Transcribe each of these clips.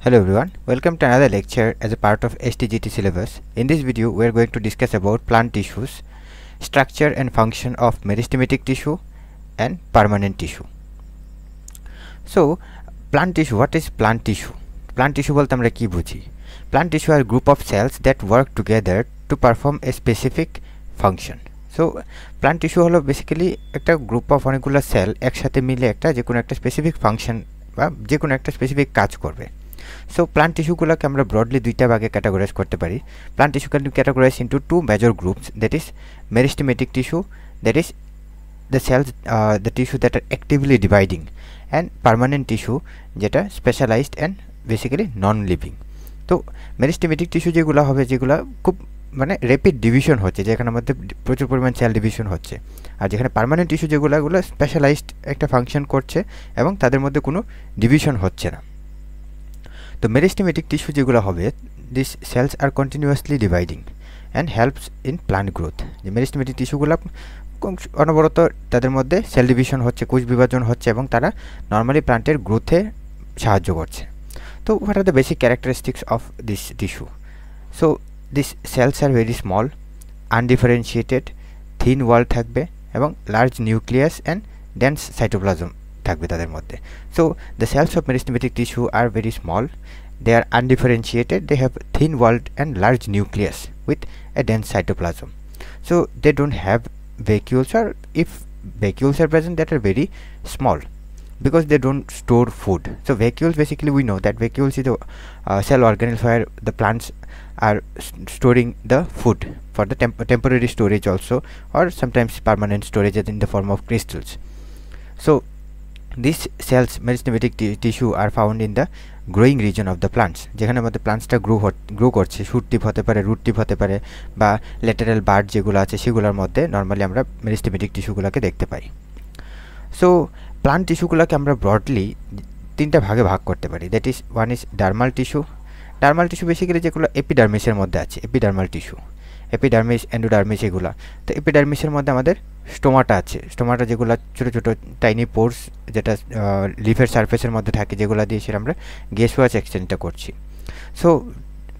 Hello everyone, welcome to another lecture as a part of STGT syllabus. In this video, we are going to discuss about plant tissues, structure and function of meristematic tissue and permanent tissue. So, plant tissue, what is plant tissue? Plant tissue bolte amra ki bujhi? Plant tissue are a group of cells that work together to perform a specific function. So, plant tissue holo basically ekta group of onekgulo cell eksathe mile ekta je kono ekta specific function ba je kono ekta specific kaj korbe. So plant tissue গুলোকে আমরা broadly দুইটা ভাগে categorize করতে পারি. Plant tissue can be categorized into two major groups, that is meristematic tissue, that is the cells the tissue that are actively dividing, and permanent tissue যেটা specialized and basically non living. তো meristematic tissue যেগুলো হবে যেগুলো খুব মানে rapid division হচ্ছে, যেখানে মধ্যে প্রচুর পরিমাণ সেল ডিভিশন হচ্ছে, আর যেখানে পার্মানেন্ট টিস্যু যেগুলো স্পেশালাইজড একটা ফাংশন করছে এবং তাদের মধ্যে কোনো ডিভিশন হচ্ছে না। তো meristematic tissue যেগুলো হবে, these cells are continuously dividing and helps in plant growth. যে meristematic টিস্যুগুলো অনবরত তাদের মধ্যে সেল ডিভিশন হচ্ছে, কোষ বিভাজন হচ্ছে এবং তারা নরমালি প্লান্টের গ্রোথে সাহায্য করছে। তো what are the basic characteristics of this tissue? So these cells are very small, undifferentiated, thin wall থাকবে এবং large nucleus and dense cytoplasm থাকবে তাদের মধ্যে। So the cells of meristematic tissue are very small, they are undifferentiated, they have thin walled and large nucleus with a dense cytoplasm. So they don't have vacuoles, or if vacuoles are present, that are very small because they don't store food. So vacuoles, basically we know that vacuoles is the cell organelles where the plants are storing the food for the temporary storage also, or sometimes permanent storage in the form of crystals. So these cells, meristematic tissue, are found in the growing region of the plants, যেখানে মধ্যে প্লান্টসটা grow করছে, shoot টিপ হতে পারে, root টিপ হতে পারে, বা lateral bird যেগুলো আছে সেগুলোর মধ্যে নর্মালি আমরা মেরিস্টেমেটিক টিস্যুগুলোকে দেখতে পাই। সো প্লান্ট টিস্যুগুলোকে আমরা ব্রডলি তিনটা ভাগে ভাগ করতে পারি, that is one is dermal tissue. Dermal tissue basically যেগুলো এপিডার্মিসের মধ্যে আছে, এপিডার্মাল টিস্যু, এপিডার্মিস, এন্ডোডার্মিস, এগুলা। তো এপিডার্মিসের মধ্যে আমাদের স্টোমাটা আছে, স্টোমাটা যেগুলো ছোটো ছোটো টাইনি পোর্স যেটা লিফের সারফেসের মধ্যে থাকে, যেগুলো দিয়ে সেটা আমরা গ্যাসওয়াস এক্সচেঞ্জটা করছি। So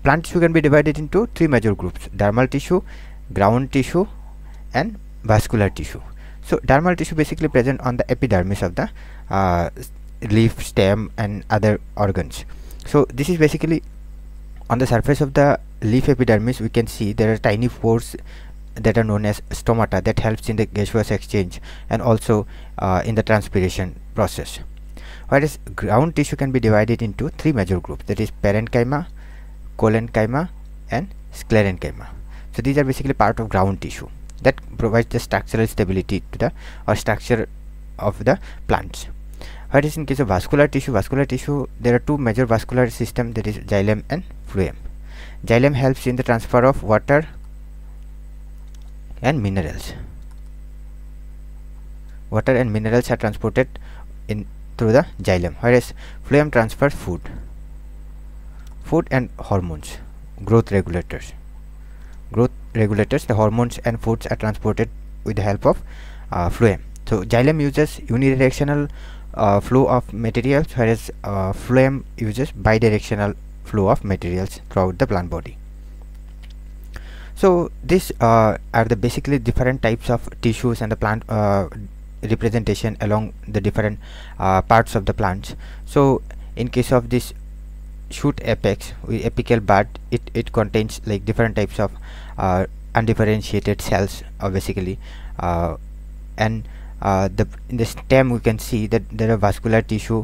plant tissue can be divided into three major groups, dermal tissue, ground tissue and vascular tissue. So dermal tissue basically present on the epidermis of the leaf, stem and other organs. So this is basically on the surface of the leaf epidermis. We can see there are tiny pores that are known as stomata that helps in the gaseous exchange and also in the transpiration process. Whereas ground tissue can be divided into three major groups, that is parenchyma, collenchyma and sclerenchyma. So these are basically part of ground tissue that provides the structural stability to the structure of the plants. Whereas in case of vascular tissue, there are two major vascular system, that is xylem and phloem. Xylem helps in the transfer of water and minerals. Water and minerals are transported in through the xylem, whereas phloem transfers food and hormones, growth regulators. The hormones and foods are transported with the help of phloem. So xylem uses unidirectional flow of materials, whereas phloem uses bidirectional flow of materials throughout the plant body. So these are the basically different types of tissues and the plant representation along the different parts of the plants. So in case of this shoot apex with apical bud, it contains like different types of undifferentiated cells, basically, and in the stem we can see that there are vascular tissue,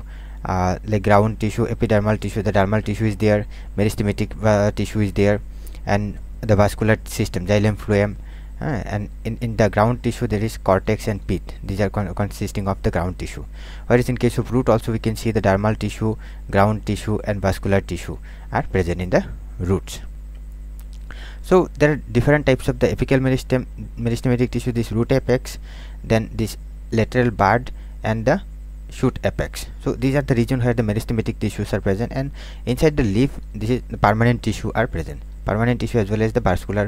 like ground tissue, epidermal tissue, the dermal tissue is there, meristematic tissue is there, and the vascular system, xylem, phloem, and in the ground tissue there is cortex and pith. These are consisting of the ground tissue. Whereas in case of root also we can see the dermal tissue, ground tissue and vascular tissue are present in the roots. So there are different types of the apical meristematic tissue, this root apex, then this lateral bud and the shoot apex. So these are the region where the meristematic tissues are present, and inside the leaf this is the permanent tissue are present. Permanent tissue as well as the vascular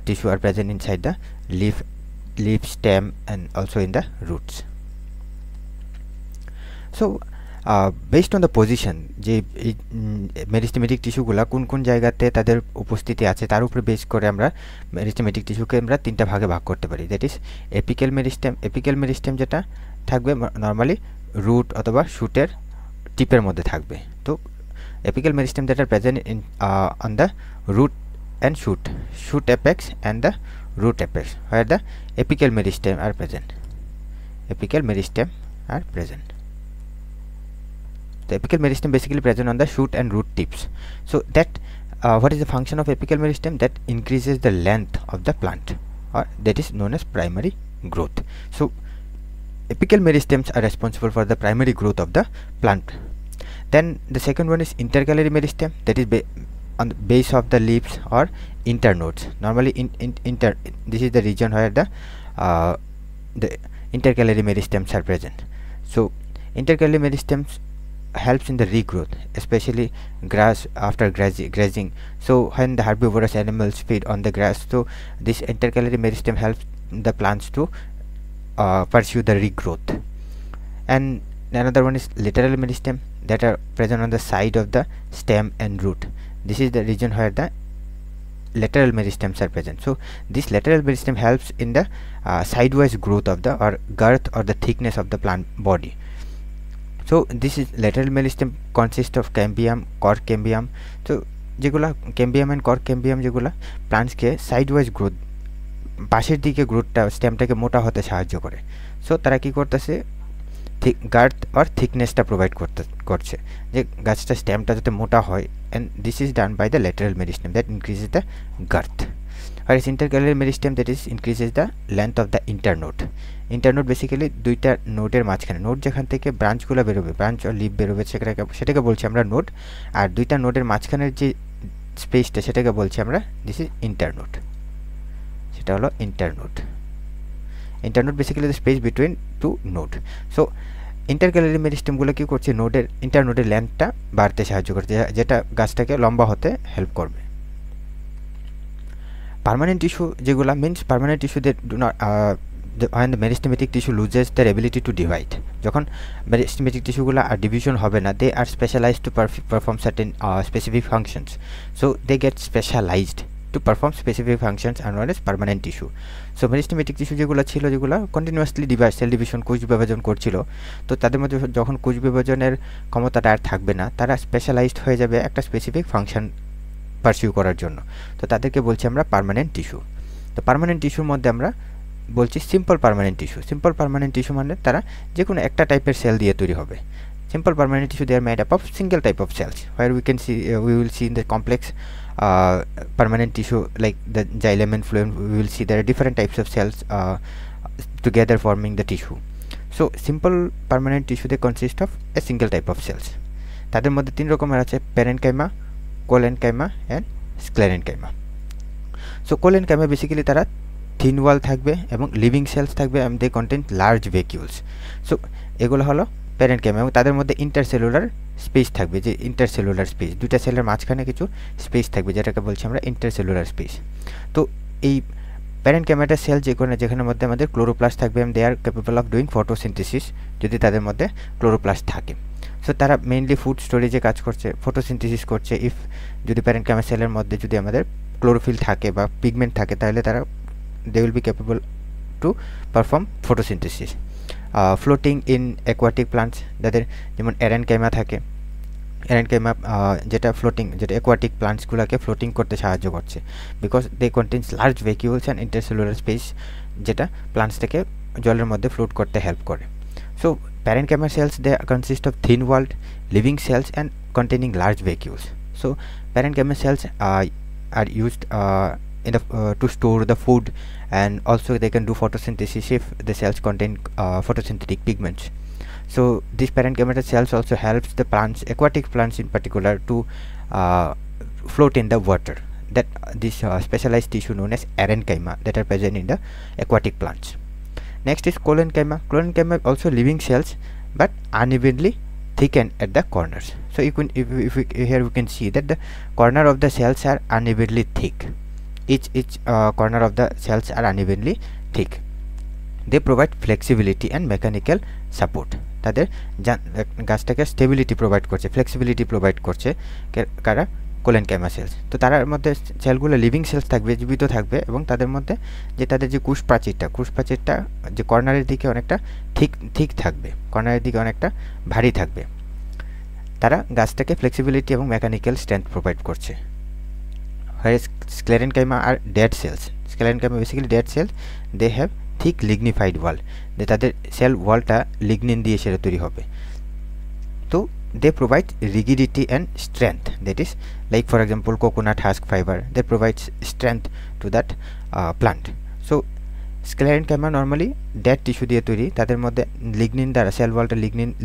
tissue are present inside the leaf, stem and also in the roots. So based on the position যে এই meristematic টিস্যুগুলা কোন কোন জায়গাতে তাদের উপস্থিতি আছে তার উপরে বেস করে আমরা মেরিস্টেমেটিক টিস্যুকে আমরা তিনটা ভাগে ভাগ করতে পারি। That is apical meristem. Apical meristem যেটা থাকবে নর্মালি রুট অথবা শুটের টিপের মধ্যে থাকবে। তো apical meristem that are present in on the root and shoot apex and the root apex where the apical meristem are present. Apical meristem are present. The apical meristem basically present on the shoot and root tips. So that what is the function of apical meristem? That increases the length of the plant, or that is known as primary growth. So apical meristems are responsible for the primary growth of the plant. Then the second one is intercalary meristem, that is on the base of the leaves or internodes. Normally this is the region where the intercalary meristems are present. So intercalary meristems helps in the regrowth, especially grass after grazing. So when the herbivorous animals feed on the grass, so this intercalary meristem helps the plants to pursue the regrowth. And another one is lateral meristem, that are present on the side of the stem and root. This is the region where the lateral meristems are present. So this lateral meristem helps in the sidewise growth of the or girth or the thickness of the plant body. So this is lateral meristem consists of cambium, cork cambium. So যেগুলা cambium and cork cambium যেগুলা plants কে সাইডওয়াইজ growth পাশের দিকে গ্রোথটা স্টেমটাকে মোটা হতে সাহায্য করে। So তারা কি করতেছে গার্থ আর থিকনেসটা প্রোভাইড করছে যে গাছটা স্টেমটা যাতে মোটা হয়, and this is done by the lateral meristem that increases the girth. Whereas intercalary meristem that is increases the length of the internode. Internode basically দুইটা নোডের মাঝখানে, নোড যেখান থেকে ব্রাঞ্চগুলো বেরোবে, ব্রাঞ্চ আর লিফ বেরোবে সেটাকে বলছি আমরা নোড, আর দুইটা নোডের মাঝখানের যে স্পেসটা সেটাকে বলছি আমরা দিস ইজ ইন্টারনোড। সেটা হলো internode. Internode basically the space between two node. So intercalary মেরিস্টেমগুলো কী করছে, নোডের ইন্টারনোডের লেন্থটা বাড়তে সাহায্য করছে, যেটা গাছটাকে লম্বা হতে হেল্প করবে। পার্মানেন্ট টিস্যু যেগুলো means permanent tissue they do not when the meristematic tissue loses their ability to divide, যখন meristematic টিস্যুগুলো আর ডিভিশন হবে না, they are specialized to perform certain specific functions. So they get specialized to perform specific functions and known as permanent tissue. So meristematic tissue যেগুলো ছিল, যেগুলো continuously cell division কোষ বিভাজন করছিল, তো তাদের মধ্যে যখন কোষ বিভাজনের ক্ষমতাটা আর থাকবে না, তারা স্পেশালাইজড হয়ে যাবে একটা স্পেসিফিক ফাংশন পারসিউ করার জন্য, তো তাদেরকে বলছি আমরা পার্মানেন্ট টিস্যু। তো পার্মানেন্ট টিস্যুর মধ্যে আমরা বলছি simple permanent tissue. Simple permanent tissue মানে তারা যে কোনো একটা টাইপের সেল দিয়ে তৈরি হবে। Simple permanent tissue, they are made up of single type of cells, where we can see we will see in the complex permanent tissue like the xylem and phloem, we will see there are different types of cells together forming the tissue. So simple permanent tissue, they consist of a single type of cells. তাদের মধ্যে তিন রকমের আছে, parenchyma, collenchyma and sclerenchyma. So collenchyma basically তারা thin ওয়াল থাকবে এবং living sales থাকবে and they contain large vacuoles. So এগুলো হলো প্যারেনকাইমা, এবং তাদের মধ্যে ইন্টারসেলুলার স্পেস থাকবে, যে ইন্টারসেলুলার স্পেস, দুইটা সেলের মাঝখানে কিছু স্পেস থাকবে, যেটাকে বলছি আমরা ইন্টারসেলুলার স্পেস। তো এই প্যারেনকাইমাটা সেল যেখানের মধ্যে আমাদের ক্লোরোপ্লাস্ট থাকবে, and they are capable of doing photosynthesis যদি তাদের মধ্যে ক্লোরোপ্লাস্ট থাকে। সো তারা মেইনলি ফুড স্টোরেজে কাজ করছে, ফটোসিনথেসিস করছে। ইফ যদি প্যারেনকাইমা সেলের মধ্যে যদি আমাদের ক্লোরোফিল থাকে বা পিগমেন্ট থাকে, তাহলে তারা they will be capable to perform photosynthesis. Floating in aquatic plants, যাদের যেমন এরেনকাইমা থাকে, এরেনকাইমা যেটা ফ্লোটিং, যেটা অ্যাকোয়াটিক প্লান্টসগুলোকে ফ্লোটিং করতে সাহায্য করছে, because they contains large vacuoles and intercellular space, যেটা প্লান্টসটাকে জলের মধ্যে ফ্লোট করতে হেল্প করে। So parenchyma cells, they consist of thin walled living cells and containing large vacuoles. So parenchyma cells are used in the to store the food, and also they can do photosynthesis if the cells contain photosynthetic pigments. So these parenchyma cells also helps the plants, aquatic plants in particular, to float in the water. That this specialized tissue known as erenchyma that are present in the aquatic plants. Next is collenchyma. Collenchyma also living cells, but unevenly thickened at the corners. So you can, if we, here we can see that the corner of the cells are unevenly thick. Each corner of the cells are unevenly thick. They provide flexibility and mechanical support. তাদের গাছটাকে stability provide করছে, flexibility provide করছে কারা collenchyma sales. তো তার মধ্যে সেলগুলো living sales থাকবে, জীবিত থাকবে, এবং তাদের মধ্যে যে তাদের যে কোষ প্রাচীরটা যে কর্নারের দিকে অনেকটা ঠিক থাকবে, কর্নারের দিকে অনেকটা ভারী থাকবে। তারা গাছটাকে ফ্লেক্সিবিলিটি এবং মেকানিক্যাল স্ট্রেংথ প্রোভাইড করছে। স্ক্লেরেনকাইমা আর dead cells. Sclerenchyma basically dead cells, they have thick lignified wall, যে তাদের সেল ওয়ালটা লিগনিন দিয়ে সেটা তৈরি হবে। তো they provide rigidity and strength, that is like for example coconut husk fiber, they provide strength to that plant. So sclerenchyma normally dead tissue দিয়ে তৈরি, তাদের মধ্যে লিগনিন দ্বারা সেল ওয়ালটা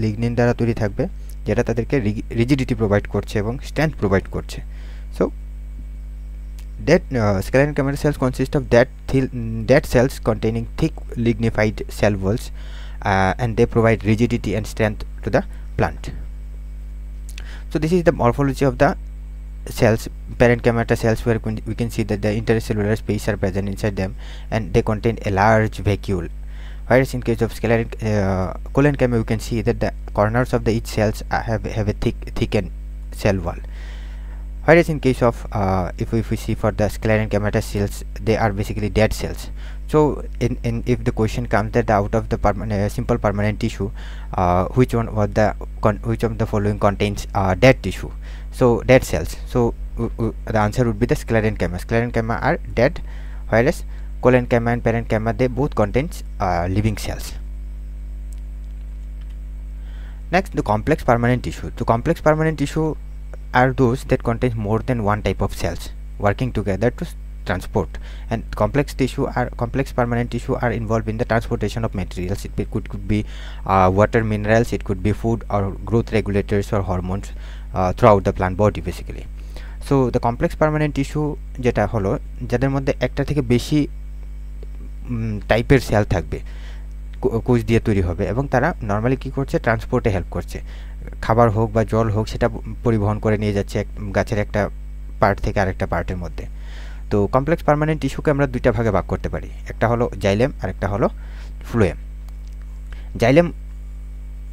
লিগনিন দ্বারা তৈরি থাকবে, যেটা তাদেরকে রিজিডিটি প্রোভাইড করছে এবং স্ট্রেংথ প্রোভাইড করছে। So dead sclerenchyma cells consist of dead cells containing thick lignified cell walls, and they provide rigidity and strength to the plant. So this is the morphology of the cells, parenchyma cells, where we can see that the intercellular space are present inside them, and they contain a large vacuole. Whereas in case of colenchyma, we can see that the corners of the each cells have a thickened cell wall. Whereas in case of if we see for the sclerenchyma cells, they are basically dead cells. So if the question comes that out of the simple permanent tissue, which of the following contains dead tissue, so dead cells, so the answer would be the sclerenchyma. Sclerenchyma are dead, whereas colenchyma and parenchyma, they both contains living cells. Next, the complex permanent tissue. The complex permanent tissue are those that contain more than one type of cells working together to transport, and complex permanent tissue are involved in the transportation of materials. It could be water, minerals, it could be food or growth regulators or hormones throughout the plant body basically. So the complex permanent tissue যেটা হলো, যাদের মধ্যে একটা থেকে বেশি টাইপের sell থাকবে, কোষ দিয়ে তৈরি হবে, এবং তারা নর্মালি কি করছে, ট্রান্সপোর্টে হেল্প করছে। খাবার হোক বা জল হোক, সেটা পরিবহন করে নিয়ে যাচ্ছে গাছের একটা পার্ট থেকে আরেকটা পার্টের মধ্যে। তো কমপ্লেক্স পার্মানেন্ট টিস্যুকে আমরা দুইটা ভাগে ভাগ করতে পারি, একটা হলো জাইলেম আর একটা হলো ফ্লোয়েম। জাইলেম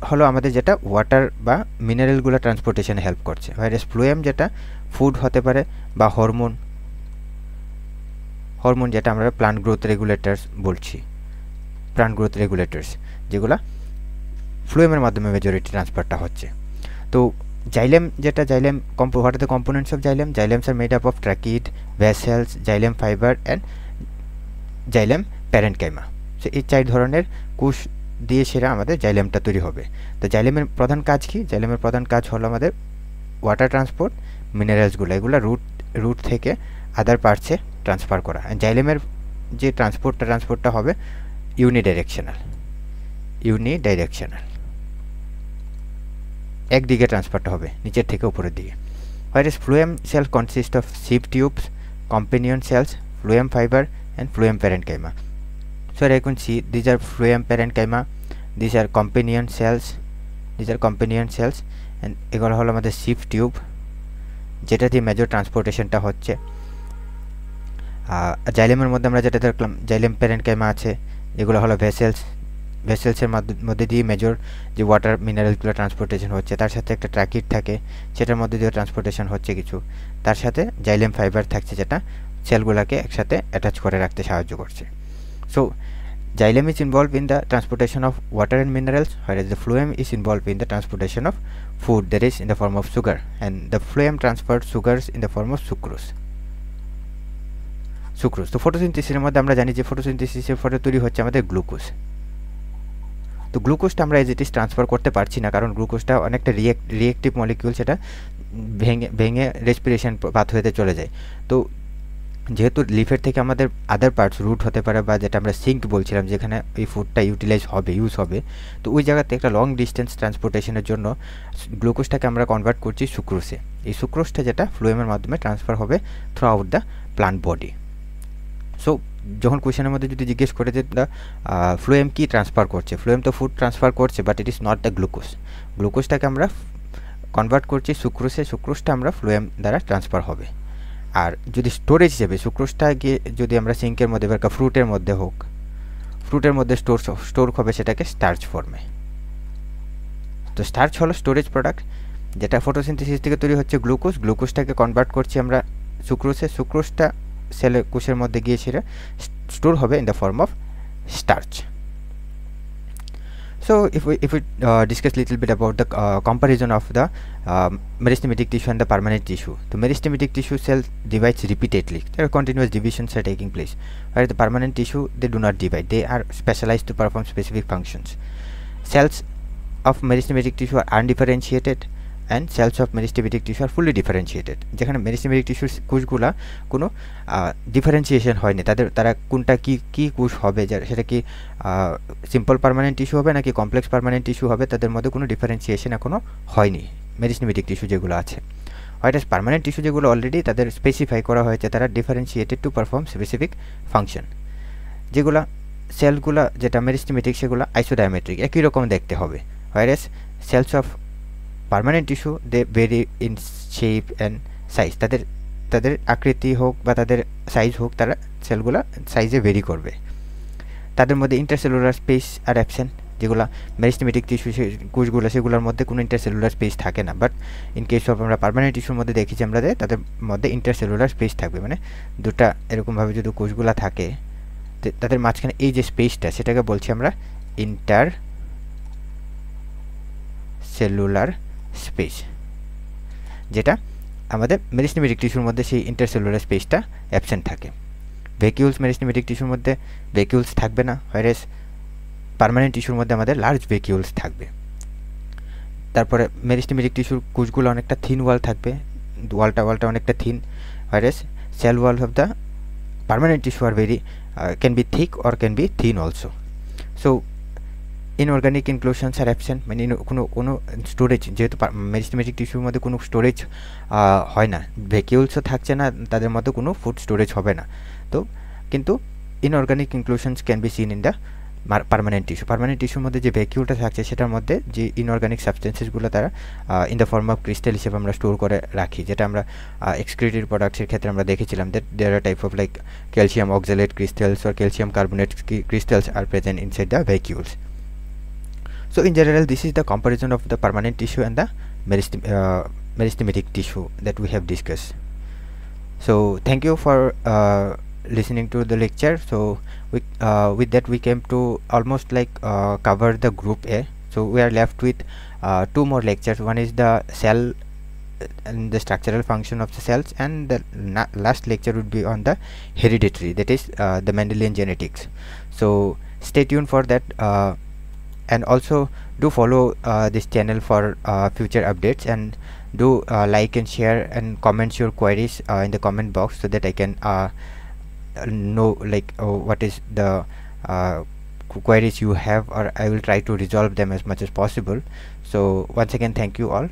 হলো আমাদের যেটা ওয়াটার বা মিনারেলগুলো ট্রান্সপোর্টেশনে হেল্প করছে, ভাইরাস ফ্লোয়েম যেটা ফুড হতে পারে বা হরমোন যেটা আমরা প্লান্ট গ্রোথ রেগুলেটরস বলছি, যেগুলা ফ্লোয়েমের মাধ্যমে মেজরিটি ট্রান্সফারটা হচ্ছে। তো xylem what are the components of xylem? Xylems are made up of tracheids, vessels, xylem fiber and xylem parenchyma. So এই চার ধরনের কোষ দিয়ে সেরা আমাদের জাইলেমটা তৈরি হবে। তো জাইলেমের প্রধান কাজ কি? জাইলেমের প্রধান কাজ হলো আমাদের ওয়াটার ট্রান্সপোর্ট, মিনারেলসগুলো এগুলো রুট থেকে আদার পার্টসে ট্রান্সফার করা। জাইলেমের যে ট্রান্সপোর্টটা হবে ইউনিডাইরেকশনাল, একদিকে ট্রান্সফারটা হবে নিচের থেকে উপরের দিকে। whereas phloem cell consist of sieve tubes, companion cells, phloem fiber and phloem parenchyma. So I can see these are phloem parenchyma, these are companion cells, and এগুলো হলো আমাদের sieve tube, যেটা দিয়ে মেজর ট্রান্সপোর্টেশনটা হচ্ছে। জাইলেমের মধ্যে আমরা যেটা দেখলাম, জাইলেম প্যারেনকাইমা আছে, এগুলো হলো ভেসেলসের মধ্যে দিয়ে মেজর যে ওয়াটার মিনারেলগুলো ট্রান্সপোর্টেশন হচ্ছে, তার সাথে একটা ট্রাকিড থাকে, সেটার মধ্যে দিয়ে ট্রান্সপোর্টেশন হচ্ছে কিছু, তার সাথে জাইলেম ফাইবার থাকছে যেটা সেলগুলোকে একসাথে অ্যাটাচ করে রাখতে সাহায্য করছে। So xylem is involved in the transportation of water and minerals, whereas the phloem is involved in the transportation of food, that is in the form of sugar, and the phloem transferred sugars in the form of sucrose। তো ফটোসিনথেসিসের মধ্যে আমরা জানি যে ফটোসিনথেসিসের ফলে তৈরি হচ্ছে আমাদের glucose. তো গ্লুকোজটা আমরা এজ ইট ইজ ট্রান্সফার করতে পারছি না, কারণ গ্লুকোজটা অনেকটা রিয়েক্টিভ মলিকিউল, সেটা ভেঙে রেসপিরেশন পাথওয়েতে চলে যায়। তো যেহেতু লিফের থেকে আমাদের আদার পার্টস রুট হতে পারে, বা যেটা আমরা সিঙ্ক বলছিলাম যেখানে এই ফুডটা ইউজ হবে, তো ওই জায়গাতে একটা লং ডিস্টেন্স ট্রান্সপোর্টেশনের জন্য গ্লুকোজটাকে আমরা কনভার্ট করছি সুক্রোসে। এই সুক্রোসটা যেটা ফ্লোয়েমের মাধ্যমে ট্রান্সফার হবে through out the plant body. So যখন কোয়েশনের মধ্যে যদি জিজ্ঞেস করে যে ফ্লোয়েম কি ট্রান্সফার করছে, ফ্লোয়েম তো ফুড ট্রান্সফার করছে, but it is not the গ্লুকোজটাকে আমরা কনভার্ট করছি সুক্রোসে, সুক্রোসটা আমরা ফ্লোয়েম দ্বারা ট্রান্সফার হবে। আর যদি স্টোরেজ হিসেবে সুক্রোসটা গিয়ে যদি আমরা সিঙ্কের মধ্যে বা ফ্রুটের মধ্যে স্টোর হবে সেটাকে স্টার্চ ফর্মে। তো স্টার্চ হলো স্টোরেজ প্রোডাক্ট, যেটা ফটোসিনথেসিস থেকে তৈরি হচ্ছে গ্লুকোজ, গ্লুকোজটাকে কনভার্ট করছি আমরা সুক্রোজে, সুক্রোজটা সেলে কোষের মধ্যে গিয়ে সেটা স্টোর হবে in the form of starch. So if we discuss little bit about the comparison of the meristematic tissue and the permanent tissue. The meristematic tissue cell divides repeatedly. There are continuous divisions are taking place. Whereas the permanent tissue, they do not divide. They are specialized to perform specific functions. Cells of meristematic tissue are undifferentiated and cells of meristematic tissue are fully differentiated. যেখানে meristematic tissue কোষগুলা কোনো differentiation হয়নি, তারা কোনটা কি কোষ হবে, সেটা কি সিম্পল পার্মানেন্ট টিস্যু হবে নাকি কমপ্লেক্স পার্মানেন্ট টিস্যু হবে, তাদের মধ্যে কোনো ডিফারেন্সিয়েশন এখনো হয়নি মেরিস্টেমেটিক টিস্যু যেগুলো আছে। হোয়াইট পার্মানেন্ট টিস্যু যেগুলো অলরেডি তাদের স্পেসিফাই করা হয়েছে, তারা differentiated to perform specific function. যেগুলা সেলগুলা যেটা মেরিস্টেমেটিক সেগুলো আইসোডায়ামেট্রিক, একই রকম দেখতে হবে। White cells of permanent tissue they vary in shape and size, তাদের আকৃতি হোক বা তাদের সাইজ হোক, তারা সেলগুলা সাইজে ভেরি করবে। তাদের মধ্যে ইন্টারসেলুলার স্পেস আর অ্যাবসেন্ট, যেগুলো মেরিস্টেমেটিক টিস্যু কোষগুলো সেগুলোর মধ্যে কোনো ইন্টারসেলুলার স্পেস থাকে না, বাট ইন কেস অফ আমরা পার্মানেন্ট টিস্যুর মধ্যে দেখেছি আমরা তাদের মধ্যে ইন্টারসেলুলার স্পেস থাকবে, মানে দুটা এরকমভাবে যদি কোষগুলো থাকে তাদের মাঝখানে এই যে স্পেসটা সেটাকে বলছি আমরা ইন্টার সেলুলার স্পেস, যেটা আমাদের মেরিস্টেমেটিক টিস্যুর মধ্যে সেই ইন্টারসেলুলার স্পেসটা অ্যাবসেন্ট থাকে। ভ্যাকিউলস মেরিস্টেমেটিক টিস্যুর মধ্যে ভ্যাকিউলস থাকবে না, হোয়ারেস পার্মানেন্ট টিস্যুর মধ্যে আমাদের লার্জ ভ্যাকিউলস থাকবে। তারপরে মেরিস্টেমেটিক টিস্যুর কোষগুলো অনেকটা থিন ওয়াল থাকবে, ওয়ালটা অনেকটা thin, whereas cell wall of the permanent tissue are very can be thick or can be thin also. So inorganic inclusions are absent, মানে কোনো স্টোরেজ, যেহেতু মেরিস্টেমেটিক টিস্যুর মধ্যে কোনো স্টোরেজ হয় না, ভ্যাকিউলসও থাকছে না, তাদের মধ্যে কোনো ফুড স্টোরেজ হবে না। তো কিন্তু inorganic inclusions can be seen in the permanent টিস্যুর মধ্যে যে ভ্যাকিউলটা থাকছে সেটার মধ্যে যে ইনঅর্গানিক সাবস্টেন্সেসগুলো তারা in the form of crystal হিসেবে আমরা স্টোর করে রাখি, যেটা আমরা এক্সক্রিটেড প্রোডাক্টসের ক্ষেত্রে আমরা দেখেছিলাম that there are type of like calcium oxalate crystals or calcium carbonate crystals are present inside the vacuoles. So in general, this is the comparison of the permanent tissue and the meristematic tissue that we have discussed. So thank you for listening to the lecture. So with that we came to almost like cover the group A. So we are left with two more lectures. One is the cell and the structural function of the cells, and the last lecture would be on the hereditary, that is the Mendelian genetics. So stay tuned for that, and also do follow this channel for future updates, and do like and share and comment your queries in the comment box, so that I can know like what is the queries you have, or I will try to resolve them as much as possible. So once again, thank you all.